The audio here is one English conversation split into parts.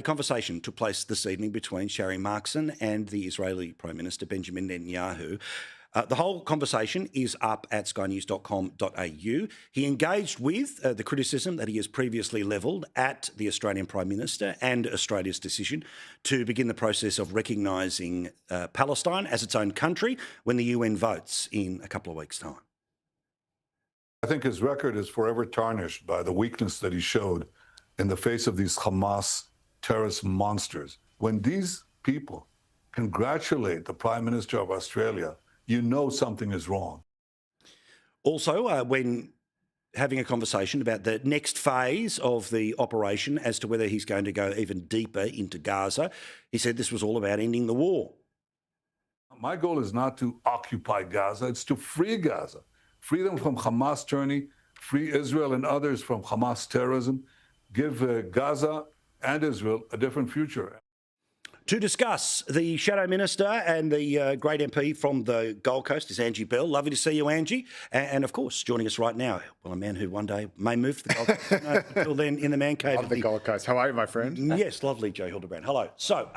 A conversation took place this evening between Sharry Markson and the Israeli Prime Minister Benjamin Netanyahu. The whole conversation is up at skynews.com.au. He engaged with the criticism that he has previously levelled at the Australian Prime Minister and Australia's decision to begin the process of recognising Palestine as its own country when the UN votes in a couple of weeks' time. I think his record is forever tarnished by the weakness that he showed in the face of these Hamas terrorist monsters. When these people congratulate the Prime Minister of Australia, you know something is wrong. Also, when having a conversation about the next phase of the operation as to whether he's going to go even deeper into Gaza, he said this was all about ending the war. My goal is not to occupy Gaza, it's to free Gaza. Free them from Hamas tyranny, free Israel and others from Hamas terrorism, give Gaza and Israel a different future. To discuss, the Shadow Minister and the great MP from the Gold Coast is Angie Bell. Lovely to see you, Angie. And of course, joining us right now, well, a man who one day may move to the Gold Coast. No, until then, in the man cave. Love the Gold Coast. How are you, my friend? Yes, lovely, Joe Hildebrand. Hello. So,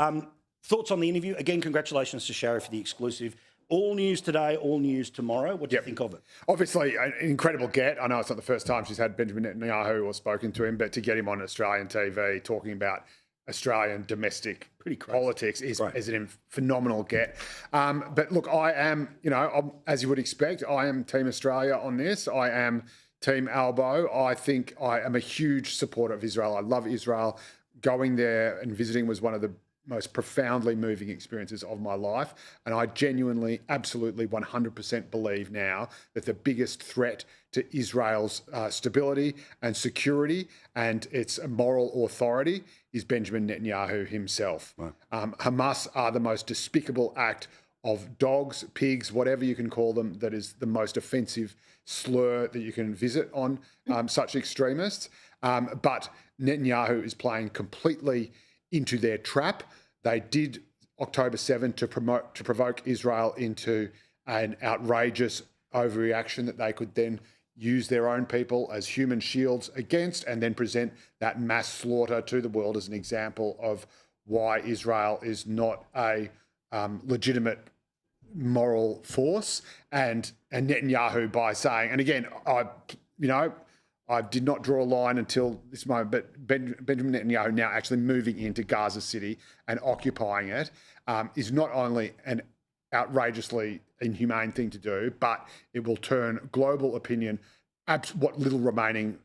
thoughts on the interview? Again, congratulations to Sharry for the exclusive. All news today, all news tomorrow. What do you think of it? Obviously, an incredible get. I know it's not the first time she's had Benjamin Netanyahu or spoken to him, but to get him on Australian TV talking about Australian domestic politics is a phenomenal get. But look, I am, as you would expect, I am Team Australia on this. I am Team Albo. I think I am a huge supporter of Israel. I love Israel. Going there and visiting was one of the most profoundly moving experiences of my life. And I genuinely, absolutely 100% believe now that the biggest threat to Israel's stability and security and its moral authority is Benjamin Netanyahu himself. Right. Hamas are the most despicable act of dogs, pigs, whatever you can call them, that is the most offensive slur that you can visit on such extremists. But Netanyahu is playing completely into their trap. They did October 7 to provoke Israel into an outrageous overreaction that they could then use their own people as human shields against, and then present that mass slaughter to the world as an example of why Israel is not a legitimate moral force. And Netanyahu, by saying, and again, I did not draw a line until this moment, but Benjamin Netanyahu now actually moving into Gaza City and occupying it is not only an outrageously inhumane thing to do, but it will turn global opinion, what little remaining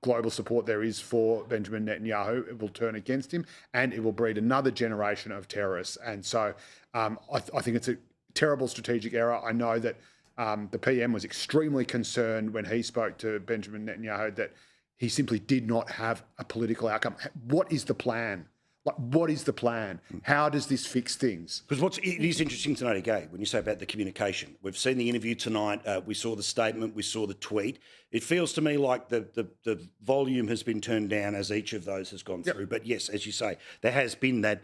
global support there is for Benjamin Netanyahu, it will turn against him, and it will breed another generation of terrorists. And so I think it's a terrible strategic error. I know that the PM was extremely concerned when he spoke to Benjamin Netanyahu that he simply did not have a political outcome. What is the plan? What is the plan? How does this fix things? Because it is interesting to note again, when you say about the communication, we've seen the interview tonight, we saw the statement, we saw the tweet. It feels to me like the volume has been turned down as each of those has gone through. But yes, as you say, there has been that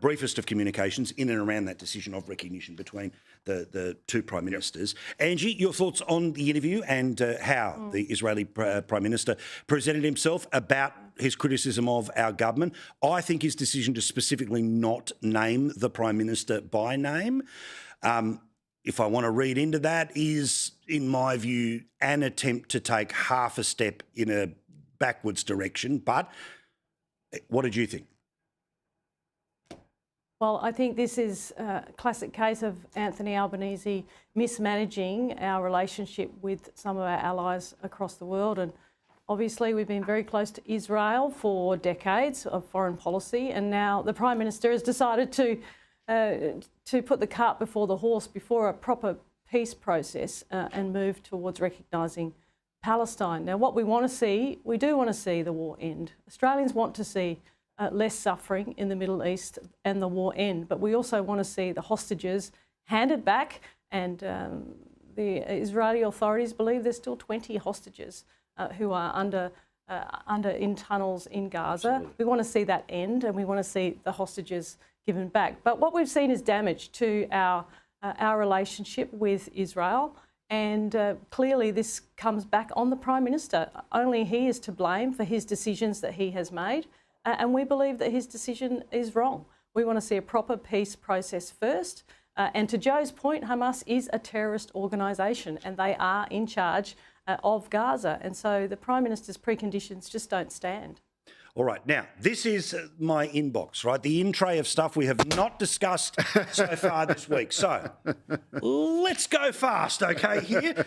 briefest of communications in and around that decision of recognition between the two Prime Ministers. Angie, your thoughts on the interview and how the Israeli Prime Minister presented himself about his criticism of our government. I think his decision to specifically not name the Prime Minister by name, if I want to read into that, is, in my view, an attempt to take half a step in a backwards direction. But what did you think? Well, I think this is a classic case of Anthony Albanese mismanaging our relationship with some of our allies across the world. And obviously, we've been very close to Israel for decades of foreign policy, and now the Prime Minister has decided to put the cart before the horse, before a proper peace process, and move towards recognising Palestine. Now, what we want to see, we do want to see the war end. Australians want to see less suffering in the Middle East and the war end, but we also want to see the hostages handed back, and the Israeli authorities believe there's still 20 hostages who are under in tunnels in Gaza. Absolutely. We want to see that end, and we want to see the hostages given back. But what we've seen is damage to our relationship with Israel, and clearly this comes back on the Prime Minister. Only he is to blame for his decisions that he has made. and we believe that his decision is wrong. We want to see a proper peace process first. And to Joe's point, Hamas is a terrorist organisation and they are in charge of Gaza. And so the Prime Minister's preconditions just don't stand. All right. Now, this is my inbox, right? The in tray of stuff we have not discussed so far this week. So let's go fast, okay, here.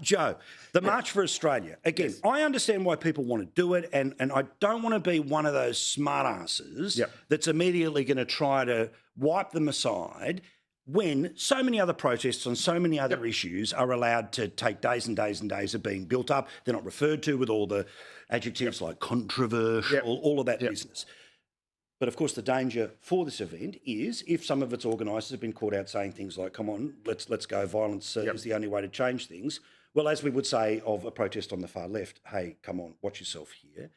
Joe, the March for Australia. Again, I understand why people want to do it, and I don't want to be one of those smartasses that's immediately going to try to wipe them aside when so many other protests on so many other issues are allowed to take days and days and days of being built up. They're not referred to with all the adjectives like controversial, all of that business. But of course, the danger for this event is if some of its organisers have been caught out saying things like, come on, let's go, violence is the only way to change things. Well, as we would say of a protest on the far left, hey, come on, watch yourself here.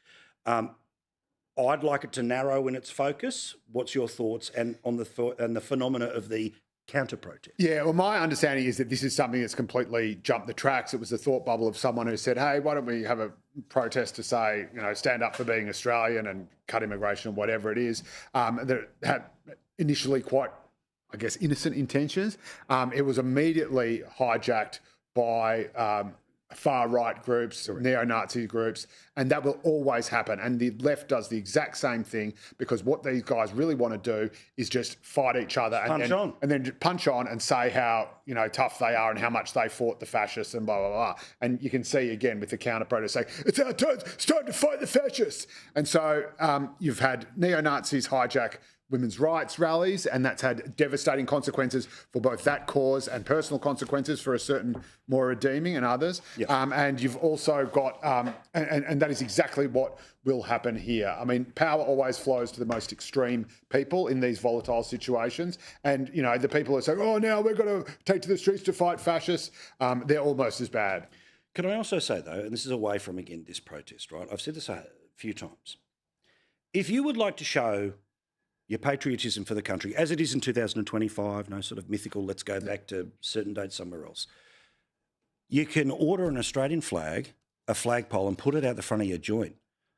I'd like it to narrow in its focus. What's your thoughts and on the phenomena of the counter-protest? Yeah, well, my understanding is that this is something that's completely jumped the tracks. It was the thought bubble of someone who said, hey, why don't we have a protest to say, stand up for being Australian and cut immigration, whatever it is, that had initially quite, I guess, innocent intentions. It was immediately hijacked by far-right groups, neo-Nazi groups, and that will always happen. And the left does the exact same thing because what these guys really want to do is just fight each other and then punch on and say how tough they are and how much they fought the fascists and blah, blah, blah. And you can see again with the counter-protest saying, it's our turn, it's time to fight the fascists. And so you've had neo-Nazis hijack women's rights rallies, and that's had devastating consequences for both that cause and personal consequences for a certain more redeeming and others. And you've also got, and that is exactly what will happen here. I mean, power always flows to the most extreme people in these volatile situations. And, the people who say, oh, now we're going to take to the streets to fight fascists, they're almost as bad. Can I also say, though, and this is away from, again, this protest, right? I've said this a few times. If you would like to show your patriotism for the country, as it is in 2025, no sort of mythical, let's go back to certain dates somewhere else. You can order an Australian flag, a flagpole, and put it out the front of your joint.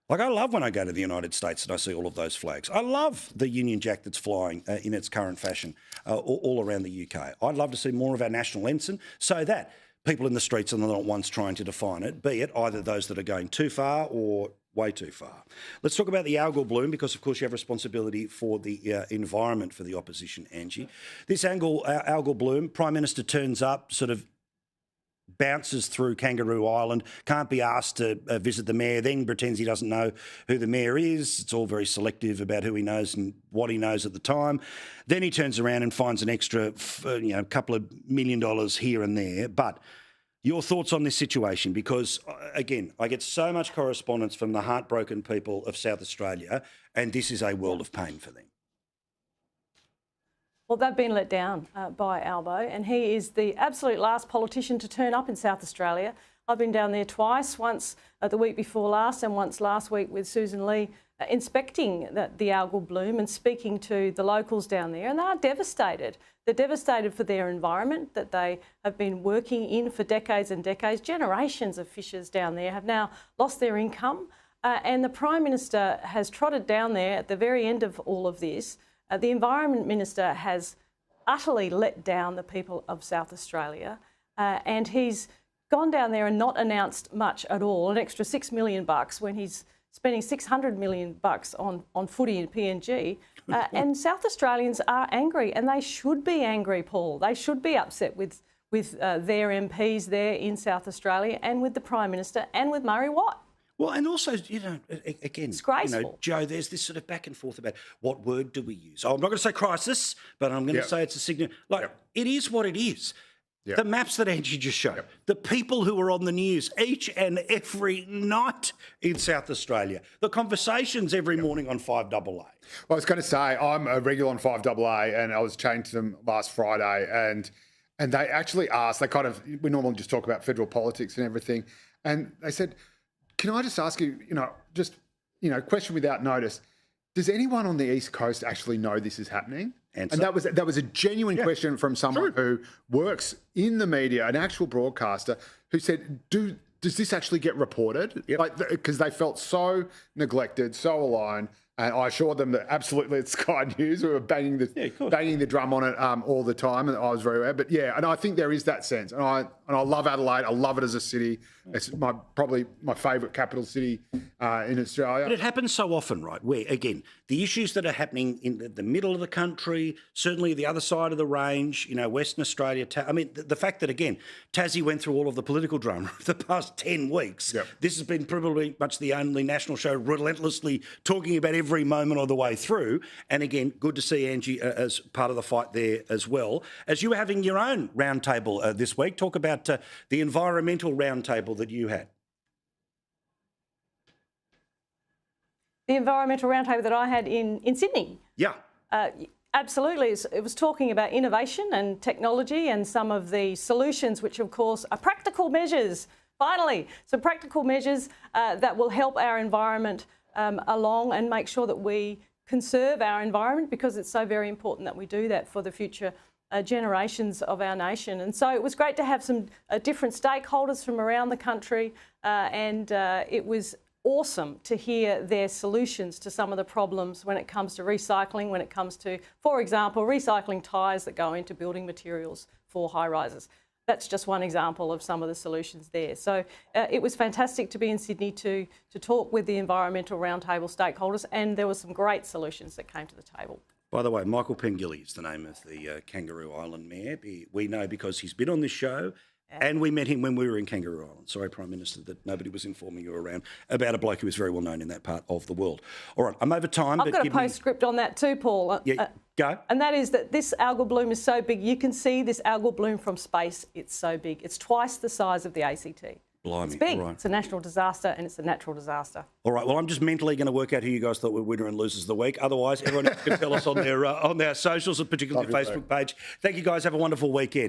Like, I love when I go to the United States and I see all of those flags. I love the Union Jack that's flying in its current fashion all around the UK. I'd love to see more of our national ensign so that people in the streets are not ones trying to define it, be it either those that are going too far or way too far. Let's talk about the algal bloom because, of course, you have responsibility for the environment for the opposition, Angie. This algal bloom, Prime Minister turns up, sort of bounces through Kangaroo Island, can't be asked to visit the mayor, then pretends he doesn't know who the mayor is. It's all very selective about who he knows and what he knows at the time. Then he turns around and finds an extra, couple of $1 million here and there. But your thoughts on this situation? Because, again, I get so much correspondence from the heartbroken people of South Australia, and this is a world of pain for them. Well, they've been let down by Albo, and he is the absolute last politician to turn up in South Australia. I've been down there twice, once the week before last and once last week with Susan Lee, inspecting the algal bloom and speaking to the locals down there, and they are devastated. They're devastated for their environment that they have been working in for decades and decades. Generations of fishers down there have now lost their income, and the Prime Minister has trotted down there at the very end of all of this. The Environment Minister has utterly let down the people of South Australia, and he's gone down there and not announced much at all, an extra $6 million when he's spending $600 million on footy and PNG. And South Australians are angry, and they should be angry, Paul. They should be upset with their MPs there in South Australia and with the Prime Minister and with Murray Watt. Well, and also, again, disgraceful. Joe, there's this sort of back and forth about what word do we use. Oh, I'm not going to say crisis, but I'm going to say it's a signal. It is what it is. The maps that Angie just showed, the people who are on the news each and every night in South Australia, the conversations every morning on 5AA. Well, I was going to say, I'm a regular on 5AA, and I was chatting to them last Friday, and they actually asked, we normally just talk about federal politics and everything, and they said, can I just ask you, question without notice, does anyone on the East Coast actually know this is happening? Answer. And that was a genuine question from someone who works in the media, an actual broadcaster, who said, does this actually get reported? Because they felt so neglected, so alone, And I assured them that absolutely it's Sky News. We were banging the drum on it all the time, and I was very aware. But yeah, and I think there is that sense. And I love Adelaide. I love it as a city. It's probably my favourite capital city in Australia. But it happens so often, right? Where, again, the issues that are happening in the middle of the country, certainly the other side of the range, you know, Western Australia. I mean, the fact that, again, Tassie went through all of the political drama of the past 10 weeks. Yep. This has been probably much the only national show relentlessly talking about every moment of the way through. And again, good to see Angie as part of the fight there as well. As you were having your own roundtable this week, talk about the environmental roundtable that you had. The environmental roundtable that I had in Sydney. Yeah. Absolutely. It was talking about innovation and technology and some of the solutions, which of course are practical measures. Finally, some practical measures that will help our environment along and make sure that we conserve our environment, because it's so very important that we do that for the future generations of our nation. And so it was great to have some different stakeholders from around the country, and it was awesome to hear their solutions to some of the problems when it comes to recycling, when it comes to, for example, recycling tyres that go into building materials for high rises. That's just one example of some of the solutions there. So it was fantastic to be in Sydney to talk with the environmental roundtable stakeholders, and there were some great solutions that came to the table. By the way, Michael Pengilly is the name of the Kangaroo Island Mayor. We know because he's been on this show. And we met him when we were in Kangaroo Island. Sorry, Prime Minister, that nobody was informing you around about a bloke who was very well known in that part of the world. All right, I'm over time. I've got a postscript on that too, Paul. Yeah, go. And that is that this algal bloom is so big. You can see this algal bloom from space. It's so big. It's twice the size of the ACT. Blimey. It's big. All right. It's a national disaster, and it's a natural disaster. All right, well, I'm just mentally going to work out who you guys thought were winner and losers of the week. Otherwise, everyone else can tell us on their socials, and particularly the Facebook page. Thank you, guys. Have a wonderful weekend.